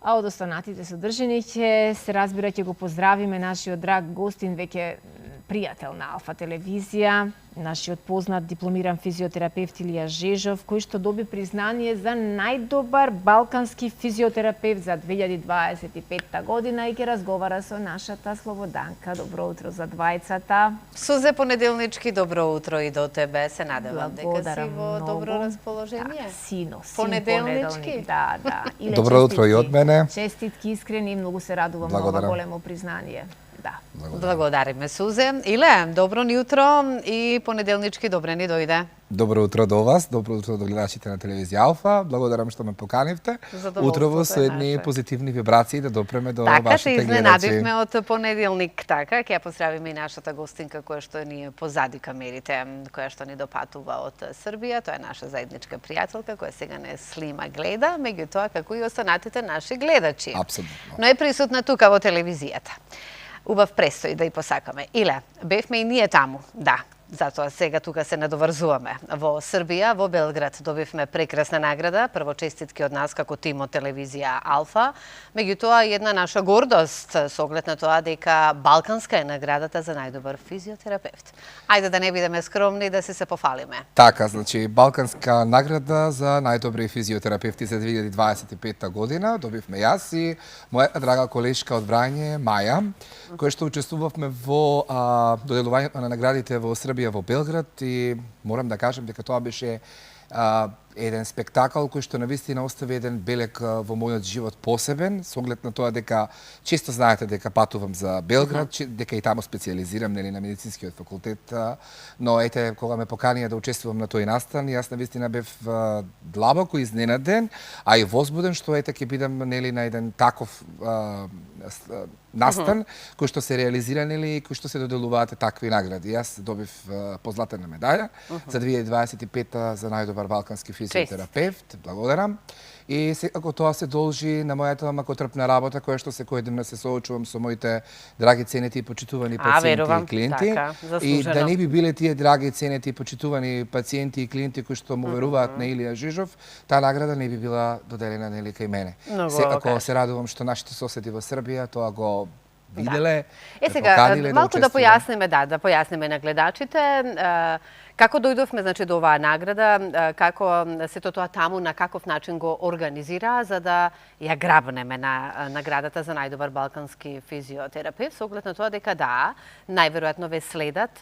А од останатите содржини ќе се разбира, ќе го поздравиме нашиот драг гостин, веќе пријател на Алфа телевизија, нашиот познат дипломиран физиотерапевт Илија Жежов, кој што доби признание за најдобар балкански физиотерапевт за 2025 година и ќе разговара со нашата Слободанка. Добро утро за двајцата. Сузе понеделнички, добро утро и до тебе. Се надевам дека си во добро расположение. Да, сино, понеделнички. Да. Добро утро и од мене. Честитки, искрени, многу се радувам на ова големо признание. Да. Благодариме, Сузе. Иле, добро ни утро и понеделнички добре ни дојде. Добро утро до вас, добро утро до гледачите на телевизија Алфа. Благодарам што ме поканивте. Утрово со едни позитивни вибрации да допреме до вашите гледачи. Така се изненадивме од понеделник, така. Ќе ја поздравиме и нашата гостинка која што ни е позади камерите, која што ни допатува од Србија. Тоа е наша заедничка пријателка која сега не слима гледа, меѓутоа како и останатите наши гледачи. Апсолутно. Но е присутна тука во телевизијата. Убав престои да ја посакаме. Иле, бевме и ние таму, да. Затоа сега тука се надоврзуваме. Во Србија, во Белград, добивме прекрасна награда. Прво честитки од нас како тим од телевизија Алфа. Меѓутоа, една наша гордост со оглед на тоа дека балканска е наградата за најдобар физиотерапевт. Ајде да не бидеме скромни, да се пофалиме. Така, значи, балканска награда за најдобри физиотерапевти за 2025 година добивме јас и моја драга колешка од Врање, Маја, која што учествувавме во доделувањето на наградите во Србија во Белград и морам да кажам дека тоа беше еден спектакл кој што навистина остави еден белег во мојот живот посебен, со оглед на тоа дека често знаете дека патувам за Белград, дека и таму специјализирам нели на медицинскиот факултет, но ете кога ме поканија да учествувам на тој настан, јас навистина бев длабоко изненаден, а и возбуден што ете ќе бидам нели на еден таков настан кој што се реализира нели кој што се доделуваат такви награди. Јас добив позлатена медаља за 2025 за најдобар балкански физиотерапевт. Благодарам. И секако тоа се должи на мојата макотрпна работа која што секој ден се соочувам со моите драги ценети и почитувани пациенти и клиенти. Така, и да не би биле тие драги ценети и почитувани пациенти и клиенти кои што му веруваат на Илија Жежов, таа награда не би била доделена нели кај мене. Секако се радувам што нашите соседи во Србија тоа го виделе. Сега малку да појасниме, да појасниме на гледачите како дојдовме значи до оваа награда, како сето тоа таму на каков начин го организира за да ја грабнеме на наградата за најдобар балкански физиотерапевт, со оглед на тоа дека да, најверојатно ве следат,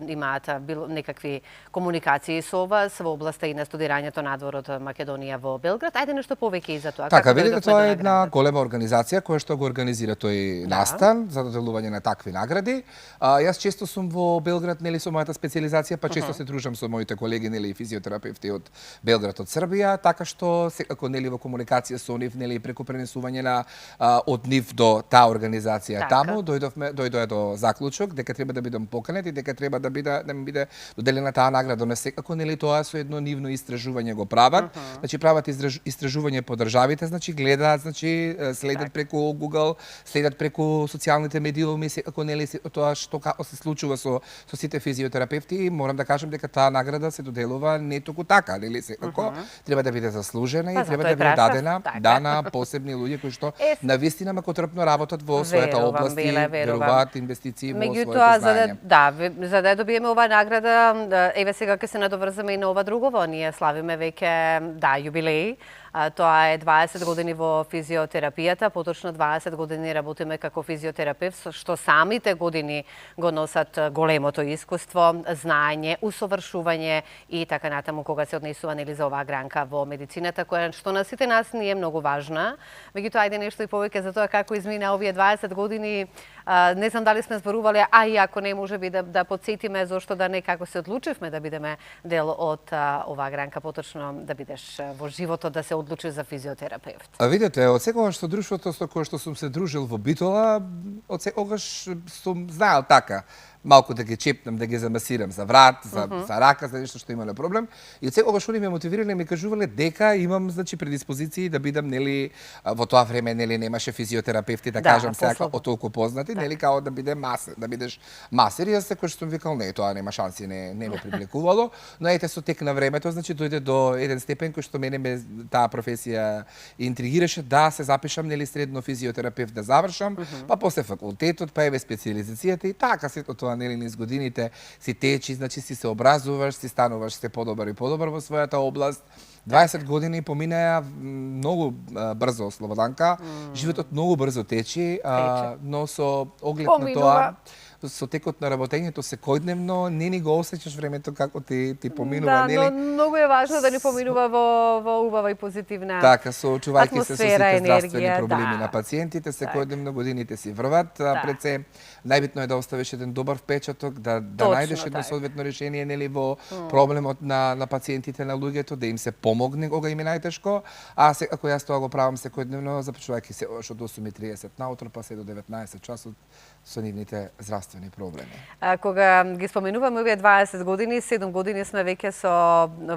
имаат некакви комуникации со вас во областа и на студирањето надвор од Македонија во Белград. Ајде нешто повеќе и за тоа. Така, видите, тоа е една голема организација која што го организира тој настан за доделување на такви награди. Јас често сум во Белград нели со мојата специјализација, па често се дружам со моите колеги нели физиотерапевти од Белград, од Србија, така што секако нели во комуникација со нив нели преку пренесување на од нив до таа организација таму дојдоа до заклучок дека треба да бидам поканет и дека треба да ми биде доделена таа награда. Но секако нели тоа со едно нивно истражување го прават. Значи прават истражување по државите, значи гледаат, значи следат преку Google, следат преку социјалните медиуми, секако нели тоа што како се случува со сите физиотерапевти. Морам да кажам дека таа награда се доделува не толку така, нели секако треба да биде заслужена и треба да биде дадена на посебни луѓе кои што навистина макотрпно работат во својата област и веруваат инвестиции во своето знаење. За да добиеме оваа награда, еве сега ќе се надоврзаме и на ова друго, ние славиме веќе јубилеј. Тоа е 20 години во физиотерапијата, поточно 20 години работиме како физиотерапевт, што самите години го носат големото искуство, знаење, усовршување и така натаму кога се однесува нели за оваа гранка во медицината, која што на сите нас ни е многу важна. Меѓутоа, ајде нешто и повеќе за тоа како измина овие 20 години. Не знам дали сме зборувале, а и ако не можеби да подсетиме зошто да не како се одлучивме да бидеме дел од оваа гранка, поточно да бидеш во животот да се одлучиш за физиотерапевт. Видете, од секогаш што друштвото со кое што сум се дружил во Битола, од секогаш сум знаел така малку да ги чепнам, да ги замасирам за врат, за рака, за нешто што имале проблем. И од секогаш они ме мотивирале, ми кажувале дека имам значи предиспозиции да бидам нели во тоа време нели немаше физиотерапевти да кажам сега од толку познати, нели као да биде масер, да бидеш масер. И јас секогаш сум викал не, тоа нема шанси, не ме привлекувало, но ете со тек на времето значи дојде до еден степен кој што мене ме таа професија интригираше да се запишам нели средно физиотерапевт да завршам, па после факултетот, па еве специјализацијата и така сето тоа нели низ годините си течи, значи си се образуваш, си стануваш се подобар и подобар во својата област. 20 години поминаа многу брзо, Слободанка. Животот многу брзо течи, но со оглед на тоа, со текот на работењето секојдневно не ни го осеќаш времето како ти поминува, нели? Да, но многу е важно да ни поминува во убава и позитивна така, соочувајќи се со сите здравствени проблеми на да. пациентите, секојдневно годините си врват, пред се најбитно е да оставиш еден добар впечаток, да најдеш едно соодветно решение нели во проблемот на пациентите, на луѓето, да им се помогне кога им е најтешко, а секако јас тоа го правам секојдневно, започнувајќи се од 8:30 наутро па се до 19 часот со нивните здравствени проблеми. Кога ги споменуваме овие 20 години, 7 години сме веќе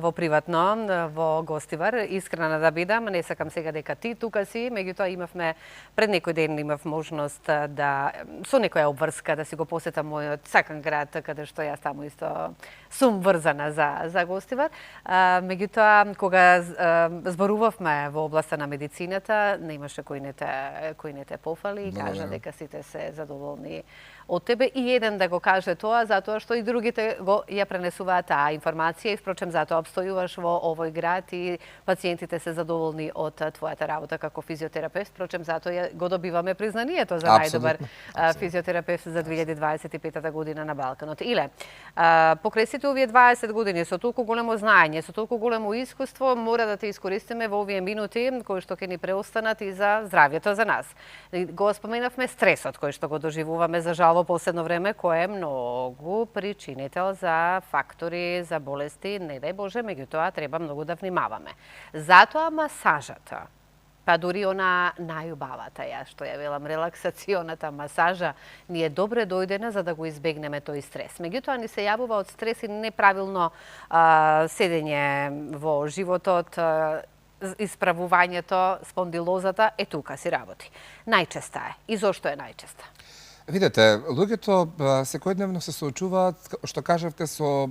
во приватно, во Гостивар. Искрена да бидам, не сакам сега дека ти тука си, меѓутоа имавме пред некој ден имав можност да со некоја обврска да си го посетам мојот сакан град, каде што јас таму исто сум врзана за Гостивар. Меѓутоа кога зборувавме во областа на медицината, не имаше кој не те пофали и кажа дека сите се задоволни од тебе и еден да го каже тоа, затоа што и другите ја пренесуваат таа информација и впрочем затоа обстојуваш во овој град и пациентите се задоволни од твојата работа како физиотерапевт, впрочем затоа го добиваме признанието за најдобар физиотерапевт за 2025 година на Балканот. Иле, покрај сите овие 20 години со толку големо знаење, со толку големо искуство, мора да те искористиме во овие минути кои што ќе ни преостанат и за здравјето за нас. Го споменавме стресот кој што го доживуваме за жал во последно време, кој е многу причинител за фактори, за болести, не дај Боже, меѓутоа треба многу да внимаваме. Затоа масажата, па дури она најубавата, јас што ја велам, релаксационата масажа, ни е добре дојдена за да го избегнеме тој стрес. Меѓутоа ни се јавува од стрес и неправилно седење во животот, исправувањето, спондилозата, тука си работи. Најчеста е. И зошто е најчеста? Видете, луѓето секојдневно се соочуваат, што кажавте, со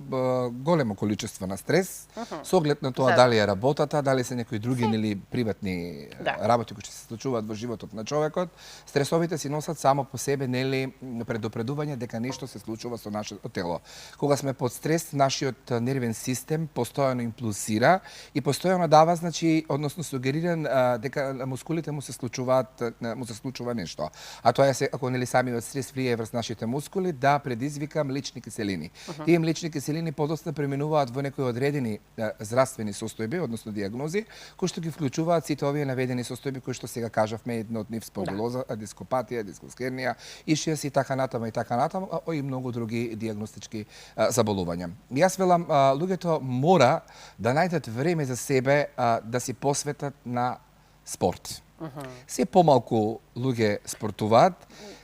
големо количество на стрес, со оглед на тоа дали е работата, дали се некои други нели приватни работи кои се случуваат во животот на човекот. Стресовите си носат само по себе нели предупредување дека нешто се случува со нашето тело. Кога сме под стрес, нашиот нервен систем постојано импулсира и постојано дава, значи, односно сугерира дека на мускулите му се случува нешто. А тоа е ако нели самиот стрес влијае врз нашите мускули да предизвика млечни киселини. Тие млечни киселини подоцна преминуваат во некои одредени здравствени состојби, односно диагнози, кои што ги вклучуваат сите овие наведени состојби кои што сега кажавме, едно од нив спондилоза, дископатија, дискоскернија, ишиас и така натаму, а и многу други диагностички заболувања. Јас велам, луѓето мора да најдат време за себе да си посветат на спорт. Се помалку луѓе спортуваат,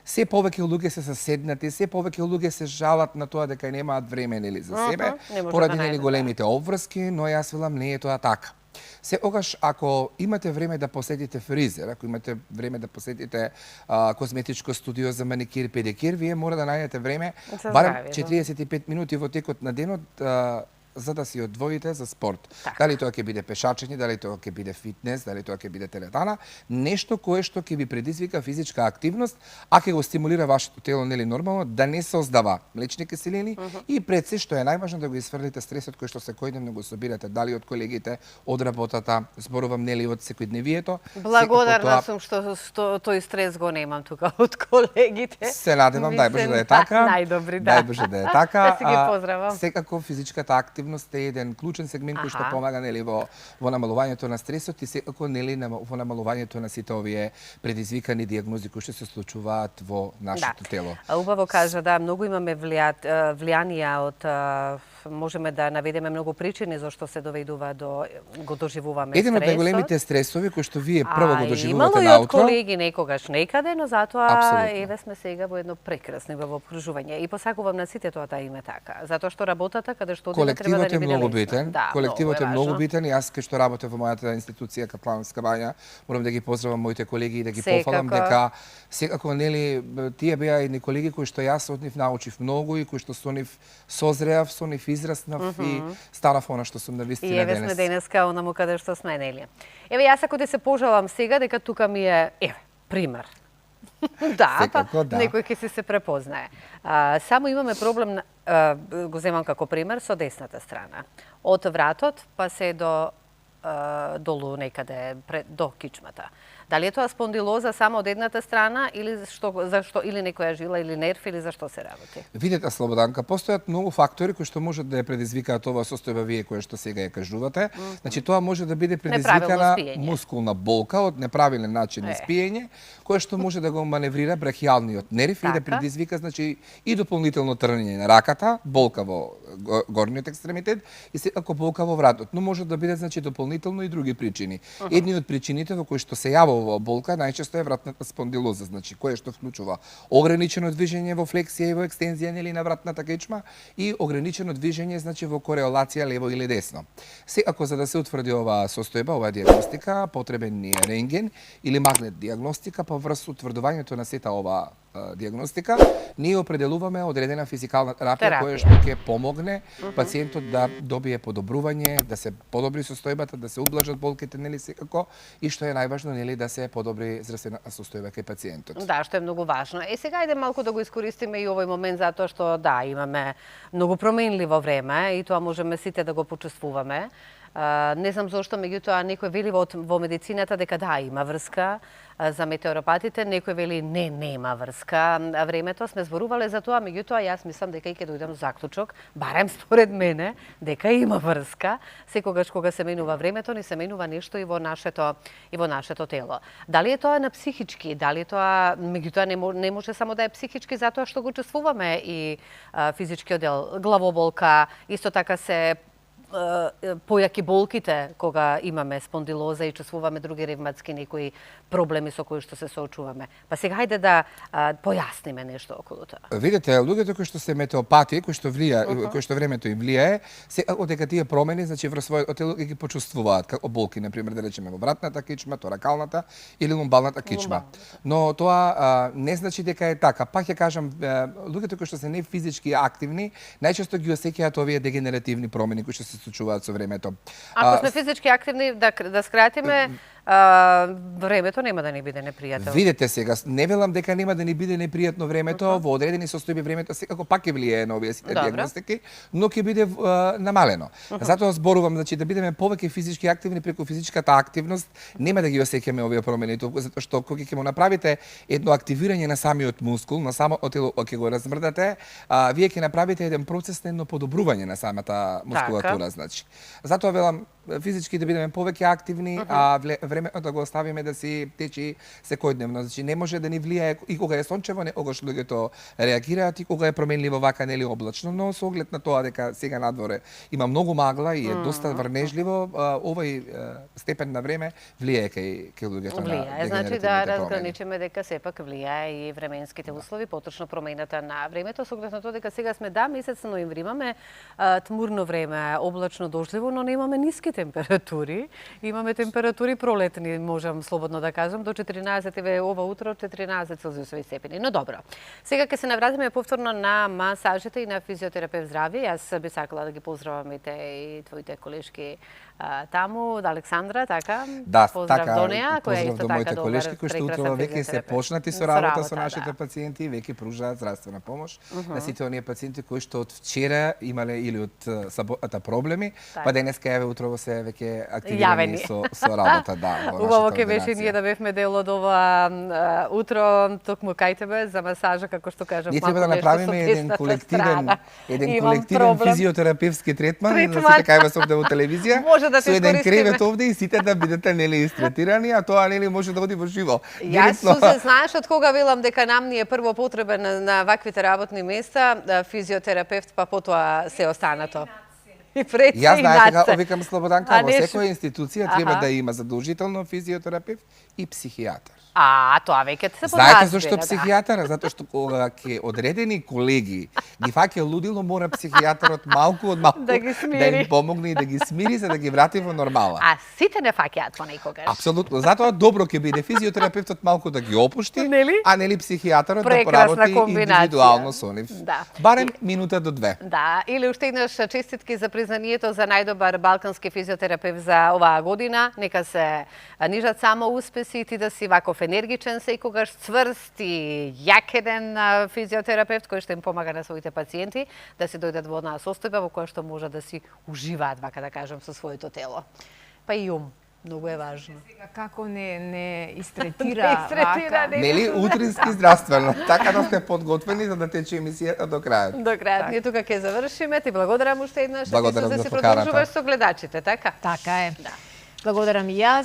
се повеќе луѓе се заседнати, се повеќе луѓе се жалат на тоа дека немаат време нели за себе, поради нели големите обврски, но јас велам не е тоа така. Секогаш ако имате време да посетите фризер, ако имате време да посетите козметичко студио за маникир, педикир, вие мора да најдете време барем 45 минути во текот на денот за да си одвоите за спорт. Дали тоа ќе биде пешачење, дали тоа ќе биде фитнес, дали тоа ќе биде телетана, нешто кое што ќе ви предизвика физичка активност, а ќе го стимулира вашето тело нели нормално да не создава млечни киселини и пред се што е најважно да го исфрлите стресот кој што секојдневно го собирате, дали од колегите, од работата, зборувам нели од секојдневието. Благодарна сум што тој стрес го немам тука од колегите. Се надевам најбрже да е така. Најдобри, најбрже да е така. Да си ги поздравам. Секако физичката активност е еден клучен сегмент кој што помага нели во намалувањето на стресот и секако нели во намалувањето на сите овие предизвикани диагнози кои што се случуваат во нашето тело. Убаво кажа, да, многу имаме влијанија од можеме да наведеме многу причини зашто се доведува до го доживуваме Еден од стресот. најголемите стресови кои што вие прво го доживувате наутро. наутро. Имало и од колеги некогаш некаде, но затоа Апсолутно. еве сме сега во едно прекрасно во окружување. И посакувам на сите тоа да име така, затоа што работата каде што одиме треба да Колективот ни е биде многу лесно. битен. Да, Колективот е многу важно. битен и јас кај што работев во мојата институција Капланска бања, морам да ги поздравам моите колеги и да ги пофалам дека секако нели тие беа едни колеги кои што јас од нив научив многу и кои што со нив созреав, со нив израснав и станав она што сум навистина денес. И еве денес. сме денеска онаму каде што сме, нели? Еве јас ако да се пожалам сега дека тука ми е пример. Да, Секако, да. Некој ќе се препознае. Само имаме проблем, го земам како пример, со десната страна. Од вратот па се до долу некаде до кичмата. Дали е тоа спондилоза само од едната страна или зашто или некоја жила или нерв или зашто се работи? Видете, Слободанка, постојат многу фактори кои што можат да ја предизвикаат оваа состојба вие која што сега ја кажувате. Значи тоа може да биде предизвикана мускулна болка од неправилен начин на спиење, која што може да го маневрира брахијалниот нерв и да предизвика значи и дополнително трнење на раката, болка во горниот екстремитет и секако болка во вратот, но може да биде значи дополнително и други причини. Едни од причините во кои што се јавува оваа болка најчесто е вратната спондилоза, значи која што вклучува ограничено движење во флексија и во екстензија нели на вратната кечма и ограничено движење значи во корелација лево или десно. Секако за да се утврди оваа состојба, оваа дијагностика, потребен ни е рентген или магнет дијагностика по врз утврдувањето на сета оваа дијагностика, ние определуваме одредена физикална терапија која што ќе помогне пациентот да добие подобрување, да се подобри состојбата, да се ублажат болките нели секако и што е најважно нели да се подобри здравствена состојба кај пациентот. Да, што е многу важно. Сега ајде малку да го искористиме и овој момент затоа што да, имаме многу променливо време и тоа можеме сите да го почувствуваме. Не знам зошто, меѓутоа некој вели во медицината дека да, има врска за метеоропатите, некој вели не, нема врска. Времето сме зборувале за тоа, меѓутоа јас мислам дека и ќе дојдам до заклучок, барем според мене, дека има врска. Секогаш кога се менува времето, ни се менува нешто и во нашето тело. Дали е тоа на психички, дали е тоа, меѓутоа не може само да е психички затоа што го чувствуваме и физичкиот дел, главоболка, исто така се појаки болките кога имаме спондилоза и чувствуваме други ревматски некои проблеми со кои што се соочуваме. Па сега хајде да појасниме нешто околу тоа. Видете, луѓето кои што се метеопати, кои што кои што времето им влијае, се дека тие промени значи врз својот тело ги почувствуваат како болки, на пример да речеме во вратната кичма, торакалната или лумбалната кичма. Но тоа не значи дека е така. Пак ќе кажам, луѓето кои што се не физички активни, најчесто ги осеќаат овие дегенеративни промени кои што се случуваат со времето. Ако сме физички активни, да скратиме, времето нема да ни биде непријатно. Видете сега, не велам дека нема да ни биде непријатно времето, во одредени состојби времето секако пак ќе влијае на овие сите дијагностики, но ќе биде намалено. Затоа зборувам значи да бидеме повеќе физички активни преку физичката активност, нема да ги осеќаме овие промени, затоа што кога ќе му направите едно активирање на самиот мускул, на самото тело ќе го размрдате, вие ќе направите еден процес на едно подобрување на самата мускулатура, значи. Затоа велам физички да бидеме повеќе активни, а времето да го оставиме да си течи секојдневно. Значи не може да ни влијае и кога е сончево, некогаш луѓето реагираат и кога е променливо вака нели облачно, но со оглед на тоа дека сега надворе има многу магла и е доста врнежливо, овој степен на време влијае кај луѓето на влијае, значи да разграничиме дека сепак влијае и временските услови, поточно промената на времето, со оглед на тоа дека сега сме месец ноември, имаме тмурно време, облачно дождливо, но немаме ниски температури. Имаме температури пролетни, можам слободно да кажам, до 14, ова утро 14 целзиусови степени. Но добро. Сега ќе се навратиме повторно на масажите и на физиотерапевт здрави. Јас би сакала да ги поздравам и твоите колешки таму, од Александра, така? Да, поздрав така, до неа, која поздрав исто до така моите колешки кои што утрово веќе се почнати со работа со нашите пациенти и веќе пружаат здравствена помош на сите оние пациенти кои што од вчера имале или од саботата проблеми, па денеска еве утрово се веќе активирани со работа, да, во нашата Убаво ќе беше ние да бевме дел од ова утро токму кај тебе за масажа, како што кажам. Ние треба да направиме еден колективен физиотерапевски третман, за сите кај вас овде во телевизија. Може може да со се еден искористиме. кревет овде и сите да бидете нели истретирани, а тоа нели може да оди во живо. Јас Сузе, знаеш од кога велам дека нам ни е прво потребен на ваквите работни места физиотерапевт, па потоа се останато. И пред се Јас и знаете над се. како викам Слободанка, во не секоја институција треба Аха. да има задолжително физиотерапевт и психијатар. Тоа веќе се Знаете зашто подразбира, психијатар? Затоа што кога ќе одредени колеги ги фаќа лудило, мора психијатарот малку од малку Да ги смири. да им помогне и да ги смири за да ги врати во нормала. А сите не фаќаат понекогаш. Апсолутно. Затоа добро ќе биде физиотерапевтот малку да ги опушти, Нели? а нели психијатарот да Прекрасна поработи комбинација. индивидуално со нив. Да. Барем минута до две. Да, или уште еднаш честитки за признанието за најдобар балкански физиотерапевт за оваа година. Нека се нижат само успеси и ти да си ваков енергичен секогаш, цврст и јак еден физиотерапевт кој што им помага на своите пациенти да се дојдат во одна состојба во која што може да си уживаат, вака да кажем, со своето тело. Па и ум, многу е важно. Како не Не истретира истретира, вака. не. Нели утрински здравствено, така да сте подготвени за да тече емисијата до крајот. До крајот, ние тука ќе завршиме. Ти благодарам уште еднаш. Благодарам Ти за се поканата. продолжуваш со гледачите, така? Така е. Да. Благодарам и јас.